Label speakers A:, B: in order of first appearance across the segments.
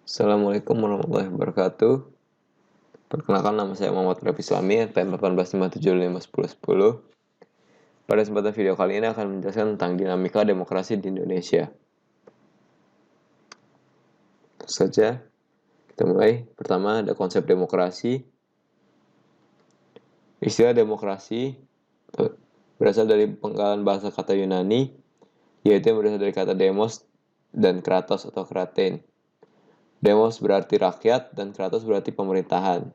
A: Assalamualaikum warahmatullahi wabarakatuh. Perkenalkan, nama saya Muhammad Rafi Islami, NPM 1857510110. Pada kesempatan video kali ini akan menjelaskan tentang dinamika demokrasi di Indonesia. Tentu saja, kita mulai. Pertama, ada konsep demokrasi. Istilah demokrasi berasal dari penggalan bahasa kata Yunani, yaitu yang berasal dari kata demos dan kratos atau kratein. Demos berarti rakyat dan kratos berarti pemerintahan,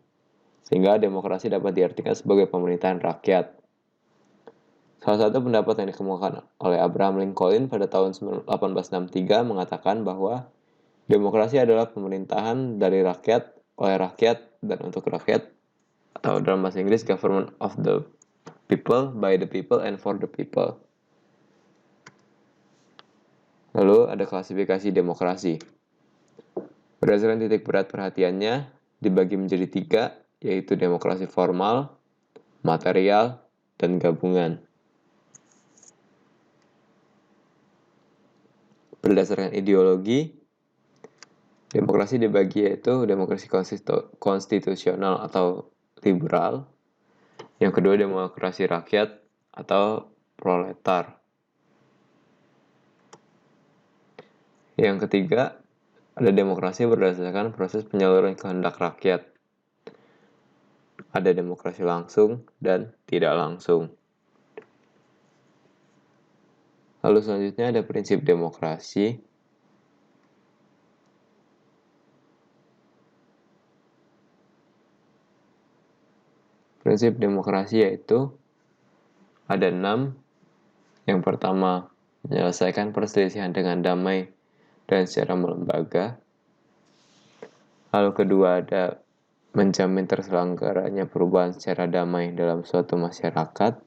A: sehingga demokrasi dapat diartikan sebagai pemerintahan rakyat. Salah satu pendapat yang dikemukakan oleh Abraham Lincoln pada tahun 1863 mengatakan bahwa demokrasi adalah pemerintahan dari rakyat, oleh rakyat, dan untuk rakyat, atau dalam bahasa Inggris, government of the people, by the people, and for the people. Lalu ada klasifikasi demokrasi. Berdasarkan titik berat perhatiannya, dibagi menjadi 3, yaitu demokrasi formal, material, dan gabungan. Berdasarkan ideologi, demokrasi dibagi yaitu demokrasi konstitusional atau liberal, yang kedua demokrasi rakyat atau proletar, yang ketiga ada demokrasi berdasarkan proses penyaluran kehendak rakyat. Ada demokrasi langsung dan tidak langsung. Lalu selanjutnya ada prinsip demokrasi. Prinsip demokrasi yaitu ada 6. Yang pertama, menyelesaikan perselisihan dengan damai dan secara melembaga. Lalu kedua ada menjamin terselenggaranya perubahan secara damai dalam suatu masyarakat.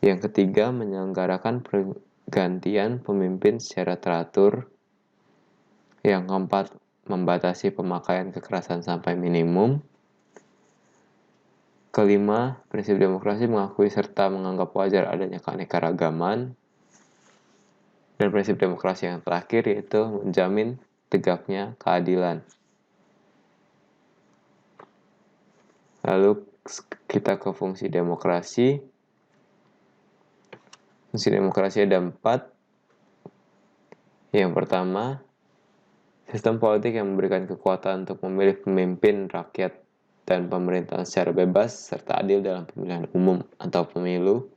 A: Yang ketiga, menyelenggarakan pergantian pemimpin secara teratur. Yang keempat, membatasi pemakaian kekerasan sampai minimum. Kelima, prinsip demokrasi mengakui serta menganggap wajar adanya keanekaragaman. Dan prinsip demokrasi yang terakhir yaitu menjamin tegaknya keadilan. Lalu kita ke fungsi demokrasi. Fungsi demokrasi ada 4. Yang pertama, sistem politik yang memberikan kekuatan untuk memilih pemimpin rakyat dan pemerintahan secara bebas serta adil dalam pemilihan umum atau pemilu.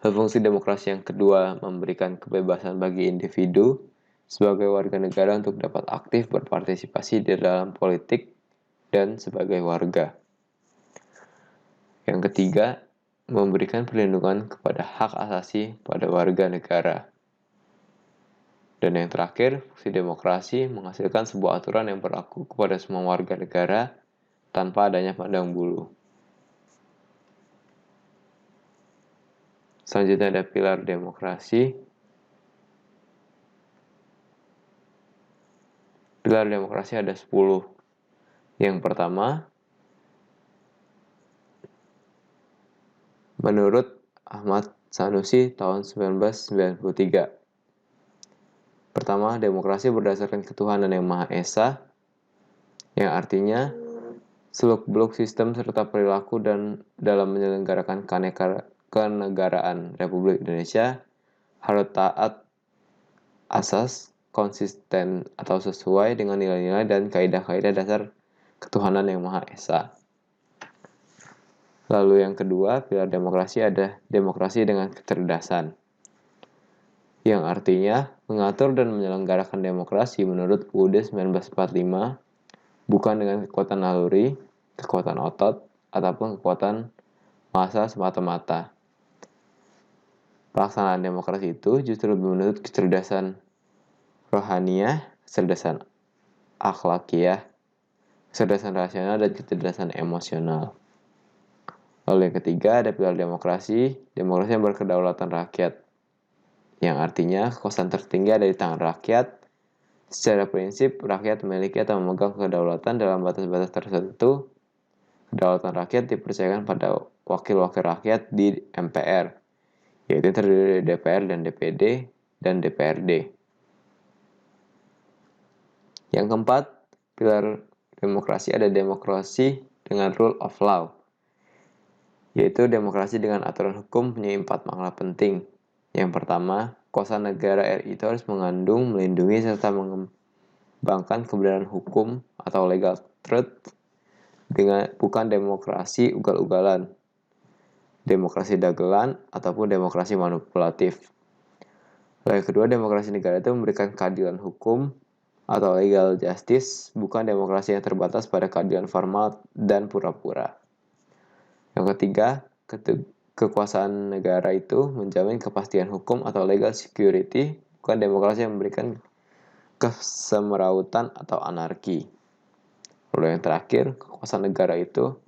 A: Lalu fungsi demokrasi yang kedua, memberikan kebebasan bagi individu sebagai warga negara untuk dapat aktif berpartisipasi di dalam politik dan sebagai warga. Yang ketiga, memberikan perlindungan kepada hak asasi pada warga negara. Dan yang terakhir, fungsi demokrasi menghasilkan sebuah aturan yang berlaku kepada semua warga negara tanpa adanya pandang bulu. Selanjutnya ada pilar demokrasi. Pilar demokrasi ada 10. Yang pertama, menurut Ahmad Sanusi tahun 1993. Pertama, demokrasi berdasarkan ketuhanan yang Maha Esa, yang artinya seluk-beluk sistem serta perilaku dan dalam menyelenggarakan kenegaraan Republik Indonesia harus taat asas, konsisten atau sesuai dengan nilai-nilai dan kaidah-kaidah dasar ketuhanan yang Maha Esa. Lalu yang kedua, pilar demokrasi ada demokrasi dengan kecerdasan, yang artinya mengatur dan menyelenggarakan demokrasi menurut UUD 1945 bukan dengan kekuatan naluri, kekuatan otot, ataupun kekuatan massa semata-mata. Pelaksanaan demokrasi itu justru menuntut kecerdasan rohaniyah, kecerdasan akhlakiyah, kecerdasan rasional, dan kecerdasan emosional. Lalu yang ketiga ada pilar demokrasi yang berkedaulatan rakyat, yang artinya kekuasaan tertinggi ada di tangan rakyat. Secara prinsip, rakyat memiliki atau memegang kedaulatan dalam batas-batas tertentu. Kedaulatan rakyat dipercayakan pada wakil-wakil rakyat di MPR, yaitu terdiri dari DPR dan DPD dan DPRD. Yang keempat, pilar demokrasi ada demokrasi dengan rule of law, yaitu demokrasi dengan aturan hukum punya 4 makna penting. Yang pertama, kuasa negara RI itu harus mengandung, melindungi, serta mengembangkan kebenaran hukum atau legal truth, bukan demokrasi ugal-ugalan, demokrasi dagelan, ataupun demokrasi manipulatif. Yang kedua, demokrasi negara itu memberikan keadilan hukum atau legal justice, bukan demokrasi yang terbatas pada keadilan formal dan pura-pura. Yang ketiga, kekuasaan negara itu menjamin kepastian hukum atau legal security, bukan demokrasi yang memberikan kesemerawutan atau anarki. Lalu yang terakhir, kekuasaan negara itu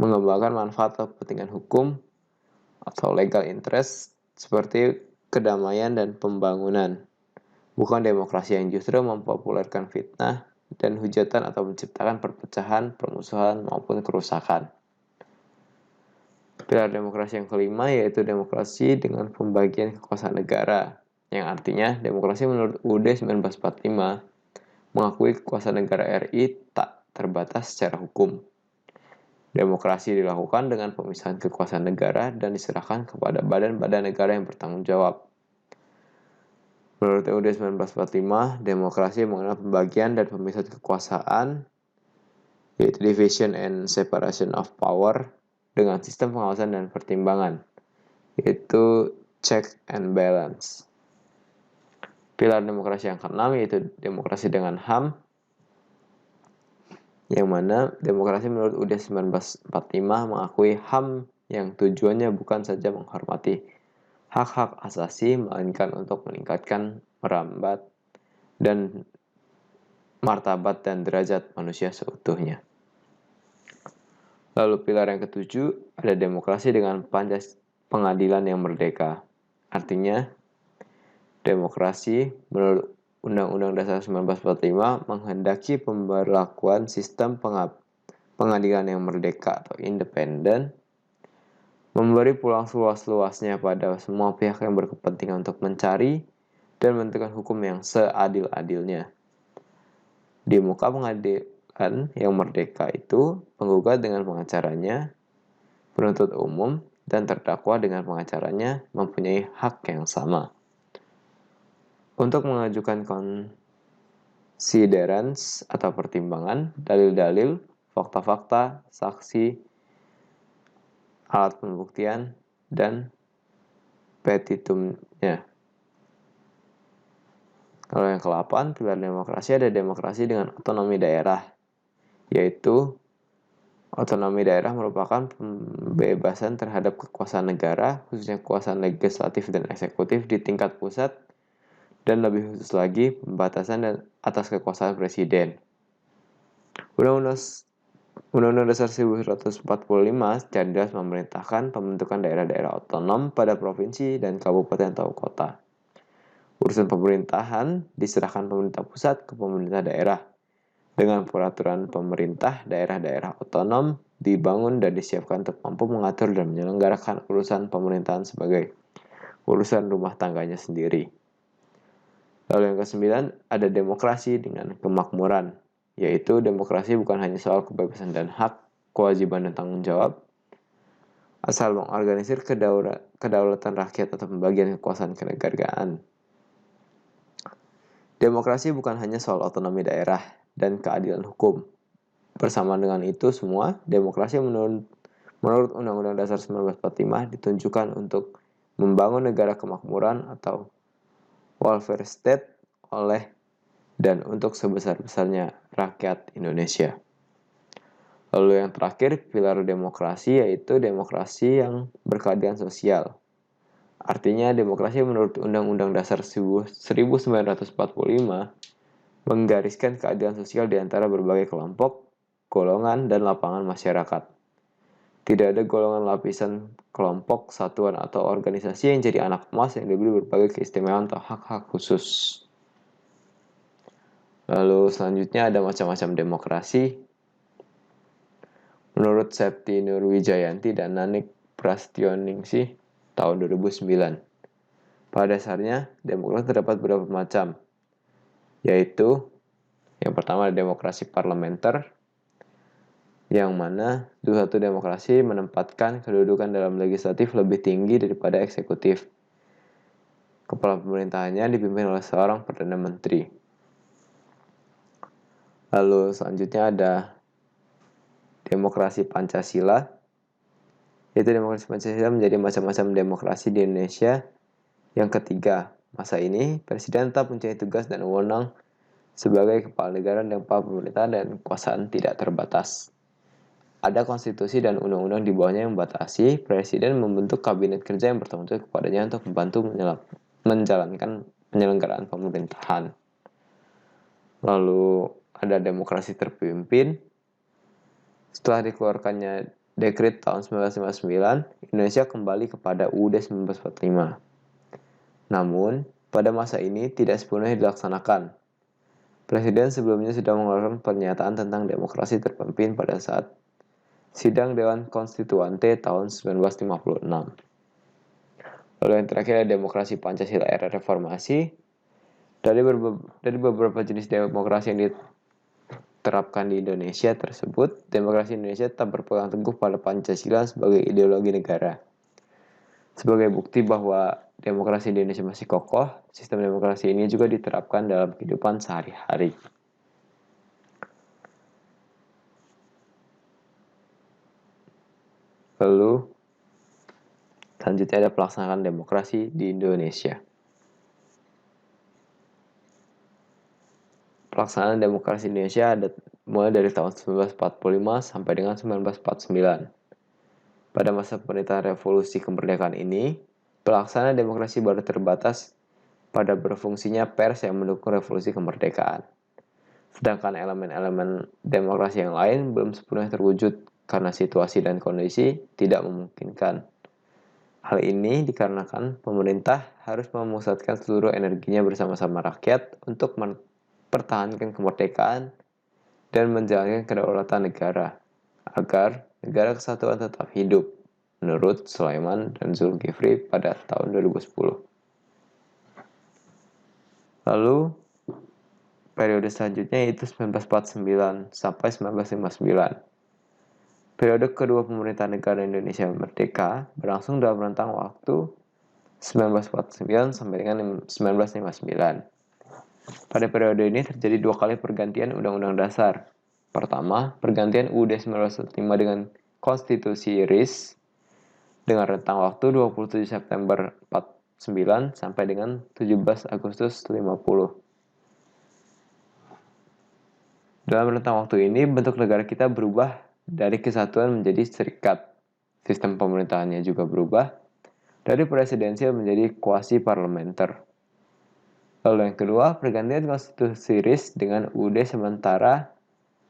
A: mengembangkan manfaat atau kepentingan hukum atau legal interest seperti kedamaian dan pembangunan, bukan demokrasi yang justru mempopulerkan fitnah dan hujatan atau menciptakan perpecahan, permusuhan, maupun kerusakan. Pilar demokrasi yang kelima yaitu demokrasi dengan pembagian kekuasaan negara, yang artinya demokrasi menurut UUD 1945 mengakui kekuasaan negara RI tak terbatas secara hukum. Demokrasi dilakukan dengan pemisahan kekuasaan negara dan diserahkan kepada badan-badan negara yang bertanggung jawab. Menurut UUD 1945, demokrasi mengenal pembagian dan pemisahan kekuasaan, yaitu division and separation of power, dengan sistem pengawasan dan pertimbangan, yaitu check and balance. Pilar demokrasi yang keenam yaitu demokrasi dengan HAM, yang mana demokrasi menurut UUD 1945 mengakui HAM yang tujuannya bukan saja menghormati hak-hak asasi, melainkan untuk meningkatkan merambat dan martabat dan derajat manusia seutuhnya. Lalu pilar yang ketujuh ada demokrasi dengan pengadilan yang merdeka. Artinya, demokrasi menurut Undang-Undang Dasar 1945 menghendaki pemberlakuan sistem pengadilan yang merdeka atau independen, memberi peluang seluas-luasnya pada semua pihak yang berkepentingan untuk mencari dan menentukan hukum yang seadil-adilnya. Di muka pengadilan yang merdeka itu, penggugat dengan pengacaranya, penuntut umum, dan terdakwa dengan pengacaranya mempunyai hak yang sama. Untuk mengajukan considerance atau pertimbangan, dalil-dalil, fakta-fakta, saksi, alat pembuktian, dan petitumnya. Kalau yang ke-8, pilar demokrasi ada demokrasi dengan otonomi daerah, yaitu otonomi daerah merupakan pembebasan terhadap kekuasaan negara, khususnya kekuasaan legislatif dan eksekutif di tingkat pusat, dan lebih khusus lagi pembatasan atas kekuasaan presiden. Undang-Undang Dasar 1945 secara jelas memerintahkan pembentukan daerah-daerah otonom pada provinsi dan kabupaten atau kota. Urusan pemerintahan diserahkan pemerintah pusat ke pemerintah daerah. Dengan peraturan pemerintah, daerah-daerah otonom dibangun dan disiapkan untuk mampu mengatur dan menyelenggarakan urusan pemerintahan sebagai urusan rumah tangganya sendiri. Lalu yang ke-9, ada demokrasi dengan kemakmuran, yaitu demokrasi bukan hanya soal kebebasan dan hak, kewajiban dan tanggung jawab, asal mengorganisir kedaulatan rakyat atau pembagian kekuasaan kenegaraan. Demokrasi bukan hanya soal otonomi daerah dan keadilan hukum. Bersamaan dengan itu semua, demokrasi menurut Undang-Undang Dasar 1945 ditunjukkan untuk membangun negara kemakmuran atau welfare state oleh dan untuk sebesar-besarnya rakyat Indonesia. Lalu yang terakhir, pilar demokrasi yaitu demokrasi yang berkeadilan sosial. Artinya demokrasi menurut Undang-Undang Dasar 1945 menggariskan keadilan sosial di antara berbagai kelompok, golongan, dan lapangan masyarakat. Tidak ada golongan, lapisan, kelompok, satuan, atau organisasi yang jadi anak emas yang diberi berbagai keistimewaan atau hak-hak khusus. Lalu selanjutnya ada macam-macam demokrasi. Menurut Septi Nurwijayanti dan Nanik Prastyoningsih tahun 2009. Pada dasarnya, demokrasi terdapat beberapa macam, yaitu Yang pertama ada demokrasi parlementer, yang mana suatu demokrasi menempatkan kedudukan dalam legislatif lebih tinggi daripada eksekutif. Kepala pemerintahannya dipimpin oleh seorang Perdana Menteri. Lalu selanjutnya ada demokrasi Pancasila, yaitu demokrasi Pancasila menjadi macam-macam demokrasi di Indonesia. Yang ketiga, masa ini Presiden tetap mempunyai tugas dan wewenang sebagai kepala negara dan kepala pemerintahan dan kekuasaan tidak terbatas. Ada konstitusi dan undang-undang di bawahnya yang membatasi Presiden membentuk kabinet kerja yang bertanggung jawab kepadanya untuk membantu menjalankan penyelenggaraan pemerintahan. Lalu ada demokrasi terpimpin. Setelah dikeluarkannya dekret tahun 1959, Indonesia kembali kepada UUD 1945. Namun, pada masa ini tidak sepenuhnya dilaksanakan. Presiden sebelumnya sudah mengeluarkan pernyataan tentang demokrasi terpimpin pada saat Sidang Dewan Konstituante tahun 1956. Lalu yang terakhir ada demokrasi Pancasila era reformasi. Dari beberapa jenis demokrasi yang diterapkan di Indonesia tersebut, demokrasi Indonesia tetap berpegang teguh pada Pancasila sebagai ideologi negara. Sebagai bukti bahwa demokrasi di Indonesia masih kokoh, sistem demokrasi ini juga diterapkan dalam kehidupan sehari-hari. Lalu, selanjutnya ada pelaksanaan demokrasi di Indonesia. Pelaksanaan demokrasi di Indonesia ada mulai dari tahun 1945 sampai dengan 1949. Pada masa pemerintahan revolusi kemerdekaan ini, pelaksanaan demokrasi baru terbatas pada berfungsinya pers yang mendukung revolusi kemerdekaan. Sedangkan elemen-elemen demokrasi yang lain belum sepenuhnya terwujud karena situasi dan kondisi tidak memungkinkan. Hal ini dikarenakan pemerintah harus memusatkan seluruh energinya bersama-sama rakyat untuk mempertahankan kemerdekaan dan menjalankan kedaulatan negara, agar negara kesatuan tetap hidup, menurut Sulaiman dan Zulkifli pada tahun 2010. Lalu, periode selanjutnya yaitu 1949 sampai 1959. Periode kedua pemerintahan negara Indonesia merdeka berlangsung dalam rentang waktu 1949 sampai dengan 1959. Pada periode ini terjadi dua kali pergantian Undang-Undang Dasar. Pertama, pergantian UUD 1945 dengan Konstitusi RIS dengan rentang waktu 27 September 49 sampai dengan 17 Agustus 50. Dalam rentang waktu ini, bentuk negara kita berubah dari kesatuan menjadi serikat. Sistem pemerintahannya juga berubah dari presidensial menjadi kuasi parlementer. Lalu yang kedua, pergantian konstitusi RIS dengan UUD sementara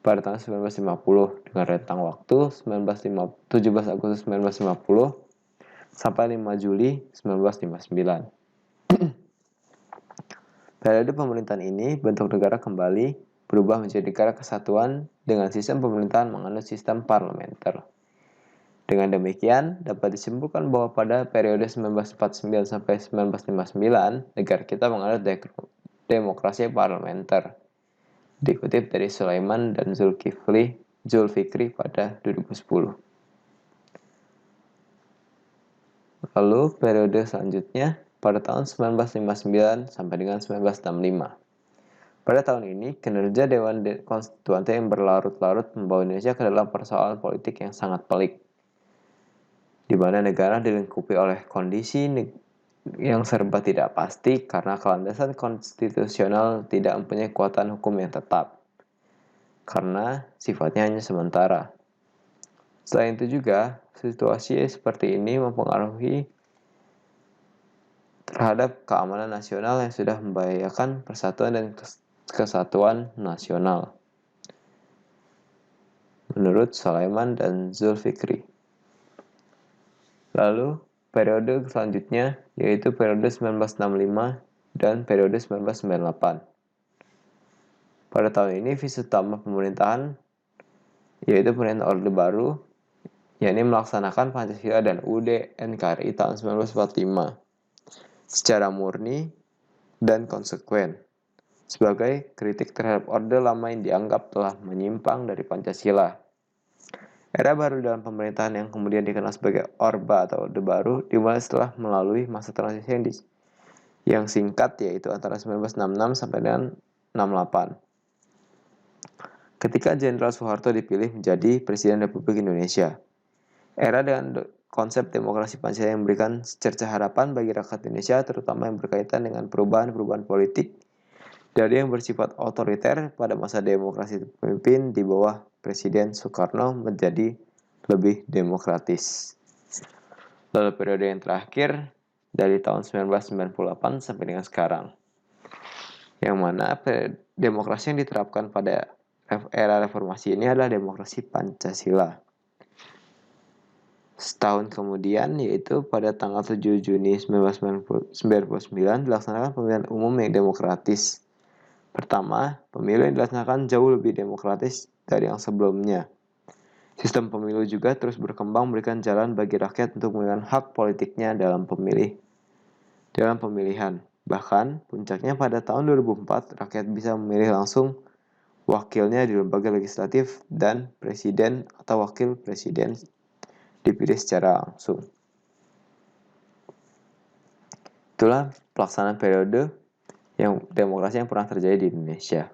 A: pada tahun 1950 dengan rentang waktu 17 Agustus 1950 sampai 5 Juli 1959. Periode pemerintahan ini, bentuk negara kembali berubah menjadi negara kesatuan dengan sistem pemerintahan menganut sistem parlementer. Dengan demikian, dapat disimpulkan bahwa pada periode 1949 sampai 1959, negara kita menganut demokrasi parlementer. Dikutip dari Sulaiman dan Zulfikri pada 2010. Lalu, periode selanjutnya pada tahun 1959 sampai dengan 1965. Pada tahun ini, kinerja Dewan Konstituante yang berlarut-larut membawa Indonesia ke dalam persoalan politik yang sangat pelik, di mana negara dilingkupi oleh kondisi yang serba tidak pasti karena kelandasan konstitusional tidak mempunyai kekuatan hukum yang tetap, karena sifatnya hanya sementara. Selain itu juga, situasi seperti ini mempengaruhi terhadap keamanan nasional yang sudah membahayakan persatuan dan kesatuan nasional, menurut Sulaiman dan Zulfikri. Lalu, periode selanjutnya yaitu periode 1965 dan periode 1998. Pada tahun ini, visi utama pemerintahan yaitu pemerintahan Orde Baru, yakni melaksanakan Pancasila dan UUD NKRI tahun 1945 secara murni dan konsekuen. sebagai kritik terhadap Orde Lama yang dianggap telah menyimpang dari Pancasila. Era baru dalam pemerintahan yang kemudian dikenal sebagai Orba atau Orde Baru dimulai setelah melalui masa transisi yang singkat, yaitu antara 1966 sampai dengan 68. Ketika Jenderal Soeharto dipilih menjadi Presiden Republik Indonesia. Era dengan konsep demokrasi Pancasila yang memberikan secerca harapan bagi rakyat Indonesia, terutama yang berkaitan dengan perubahan-perubahan politik dari yang bersifat otoriter pada masa demokrasi pemimpin di bawah Presiden Soekarno menjadi lebih demokratis. Lalu periode yang terakhir dari tahun 1998 sampai dengan sekarang, yang mana demokrasi yang diterapkan pada era reformasi ini adalah demokrasi Pancasila. Setahun kemudian, yaitu pada tanggal 7 Juni 1999, dilaksanakan pemilihan umum yang demokratis. Pertama, pemilu yang dilaksanakan jauh lebih demokratis dari yang sebelumnya. Sistem pemilu juga terus berkembang, memberikan jalan bagi rakyat untuk menggunakan hak politiknya dalam pemilihan. Bahkan, puncaknya pada tahun 2004, rakyat bisa memilih langsung wakilnya di lembaga legislatif dan presiden atau wakil presiden dipilih secara langsung. Itulah pelaksanaan periode demokrasi yang pernah terjadi di Indonesia.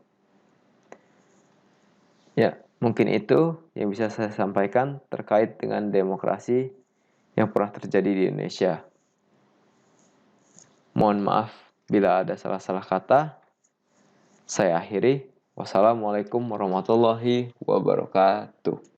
A: Ya, mungkin itu yang bisa saya sampaikan terkait dengan demokrasi yang pernah terjadi di Indonesia. Mohon maaf bila ada salah-salah kata. Saya akhiri. Wassalamualaikum warahmatullahi wabarakatuh.